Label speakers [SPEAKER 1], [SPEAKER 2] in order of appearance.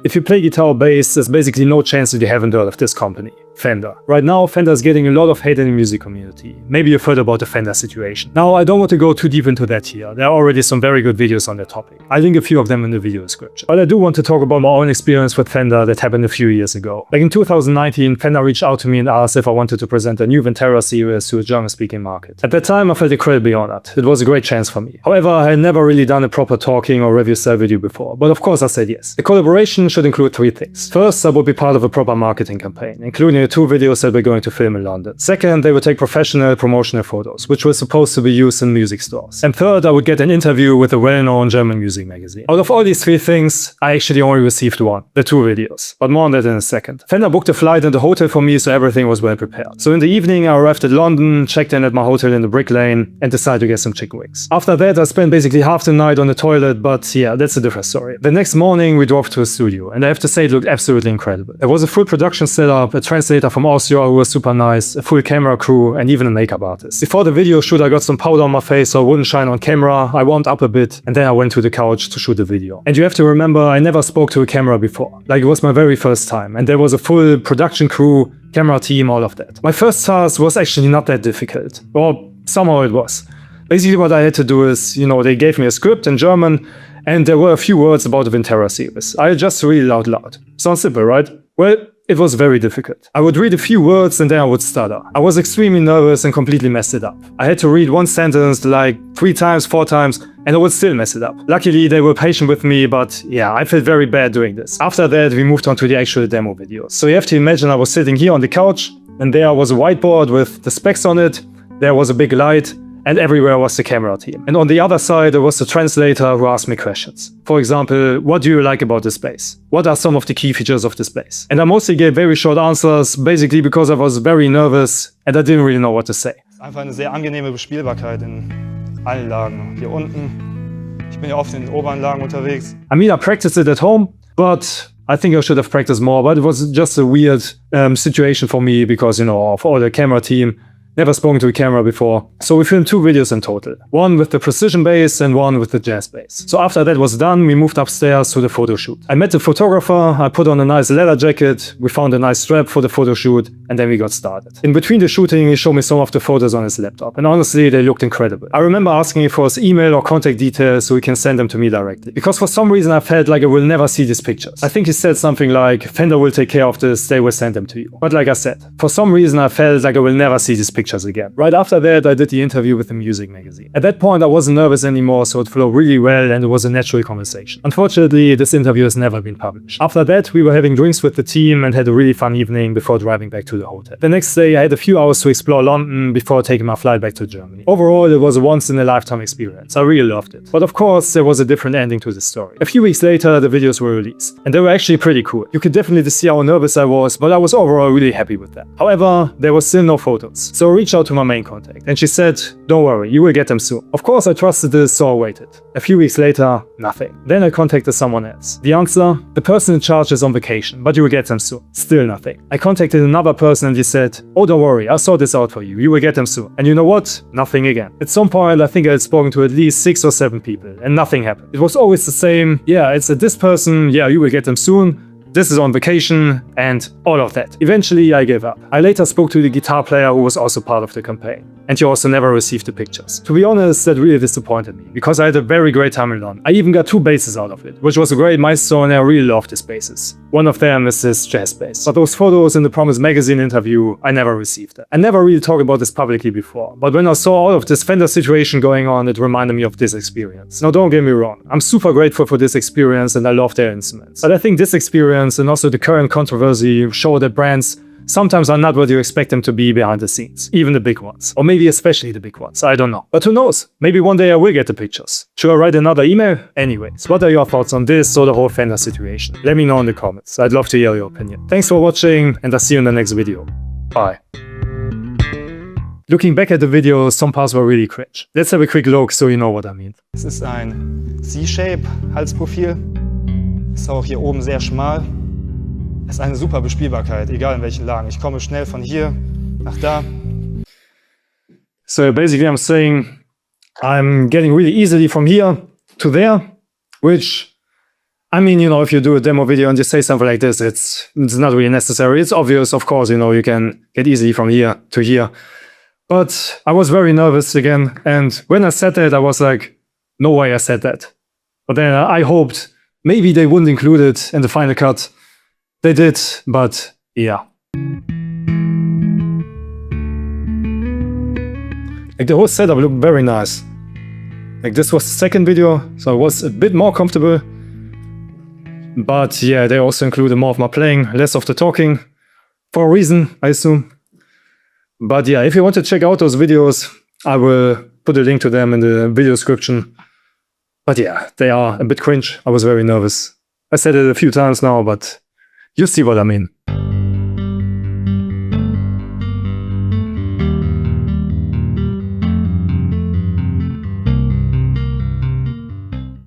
[SPEAKER 1] If you play guitar or bass, there's basically no chance that you haven't heard of this company, Fender. Right now, Fender is getting a lot of hate in the music community. Maybe you've heard about the Fender Situation. Now, I don't want to go too deep into that here. There are already some very good videos on that topic. I'll link a few of them in the video description. But I do want to talk about my own experience with Fender that happened a few years ago. Back in 2019, Fender reached out to me and asked if I wanted to present a new Vintera series to a German-speaking market. At that time, I felt incredibly honored. It was a great chance for me. However, I had never really done a proper talking or review style video before, but of course I said yes. The collaboration should include three things. First, I would be part of a proper marketing campaign, including the 2 videos that we're going to film in London. Second, they would take professional promotional photos, which were supposed to be used in music stores. And third, I would get an interview with a well-known German music magazine. Out of all these 3 things, I actually only received one, the 2 videos. But more on that in a second. Fender booked a flight and a hotel for me, so everything was well prepared. So in the evening, I arrived at London, checked in at my hotel in the Brick Lane, and decided to get some chicken wings. After that, I spent basically half the night on the toilet, but yeah, that's a different story. The next morning, we drove to a studio, and I have to say it looked absolutely incredible. There was a full production setup, a translator from Austria who was super nice, a full camera crew, and even a makeup artist. Before the video shoot, I got some powder on my face so I wouldn't shine on camera. I warmed up a bit, and then I went to the couch to shoot the video. And you have to remember, I never spoke to a camera before. Like, it was my very first time, and there was a full production crew, camera team, all of that. My first task was actually not that difficult. Or somehow it was. Basically what I had to do is, they gave me a script in German, and there were a few words about the Vintera series. I just read it out loud. Sounds simple, right? Well, it was very difficult. I would read a few words and then I would stutter. I was extremely nervous and completely messed it up. I had to read one sentence like 3 times, 4 times, and I would still mess it up. Luckily, they were patient with me, but yeah, I felt very bad doing this. After that, we moved on to the actual demo videos. So you have to imagine I was sitting here on the couch, and there was a whiteboard with the specs on it, there was a big light, and everywhere was the camera team. And on the other side, there was the translator who asked me questions. For example, what do you like about this bass? What are some of the key features of this bass? And I mostly gave very short answers, basically because I was very nervous and I didn't really know what to say.
[SPEAKER 2] Einfach eine sehr angenehme Bespielbarkeit in allen Lagen. Hier unten, ich bin ja oft in den oberen Lagen unterwegs.
[SPEAKER 1] I mean, I practiced it at home, but I think I should have practiced more, but it was just a weird situation for me because, of all the camera team, never spoken to a camera before. So we filmed 2 videos in total. One with the precision bass and one with the jazz bass. So after that was done, we moved upstairs to the photo shoot. I met the photographer, I put on a nice leather jacket, we found a nice strap for the photo shoot, and then we got started. In between the shooting, he showed me some of the photos on his laptop, and honestly, they looked incredible. I remember asking him for his email or contact details so he can send them to me directly. Because for some reason I felt like I will never see these pictures. I think he said something like, Fender will take care of this, they will send them to you. But like I said, for some reason I felt like I will never see these pictures again. Right after that, I did the interview with the music magazine. At that point, I wasn't nervous anymore, so it flowed really well and it was a natural conversation. Unfortunately, this interview has never been published. After that, we were having drinks with the team and had a really fun evening before driving back to the hotel. The next day, I had a few hours to explore London before taking my flight back to Germany. Overall, it was a once-in-a-lifetime experience. I really loved it. But of course, there was a different ending to the story. A few weeks later, the videos were released, and they were actually pretty cool. You could definitely see how nervous I was, but I was overall really happy with that. However, there was still no photos, so I reached out to my main contact, and she said, don't worry, you will get them soon. Of course, I trusted this, so I waited. A few weeks later, nothing. Then I contacted someone else. The answer, the person in charge is on vacation, but you will get them soon. Still nothing. I contacted another person and he said, oh, don't worry, I'll sort this out for you. You will get them soon. And you know what? Nothing again. At some point, I think I had spoken to at least 6 or 7 people, and nothing happened. It was always the same, yeah, it's this person, yeah, you will get them soon. This is on vacation, and all of that. Eventually, I gave up. I later spoke to the guitar player who was also part of the campaign, and he also never received the pictures. To be honest, that really disappointed me, because I had a very great time in London. I even got 2 basses out of it, which was a great milestone, and I really loved these basses. One of them is this jazz bass. But those photos in the Promise magazine interview, I never received them. I never really talked about this publicly before, but when I saw all of this Fender situation going on, it reminded me of this experience. Now don't get me wrong, I'm super grateful for this experience and I love their instruments. But I think this experience and also the current controversy show that brands sometimes are not what you expect them to be behind the scenes, even the big ones. Or maybe especially the big ones, I don't know. But who knows, maybe one day I will get the pictures. Should I write another email? Anyways, what are your thoughts on this or the whole Fender situation? Let me know in the comments, I'd love to hear your opinion. Thanks for watching and I'll see you in the next video. Bye. Looking back at the video, some parts were really cringe. Let's have a quick look so you know what I mean.
[SPEAKER 2] Es ist ein C-Shape Halsprofil. Ist auch hier oben sehr schmal. Es ist eine super Bespielbarkeit, egal in welchen Lagen. Ich komme schnell von hier nach da.
[SPEAKER 1] So basically I'm saying I'm getting really easily from here to there, which I mean, you know, if you do a demo video and you say something like this, it's not really necessary. It's obvious, of course, you know, you can get easily from here to here. But I was very nervous again. And when I said that, I was like, no way I said that. But then I hoped maybe they wouldn't include it in the final cut. They did, but yeah. Like the whole setup looked very nice. Like this was the second video, so it was a bit more comfortable. But yeah, they also included more of my playing, less of the talking. For a reason, I assume. But yeah, if you want to check out those videos, I will put a link to them in the video description. But yeah, they are a bit cringe. I was very nervous. I said it a few times now, but you see what I mean.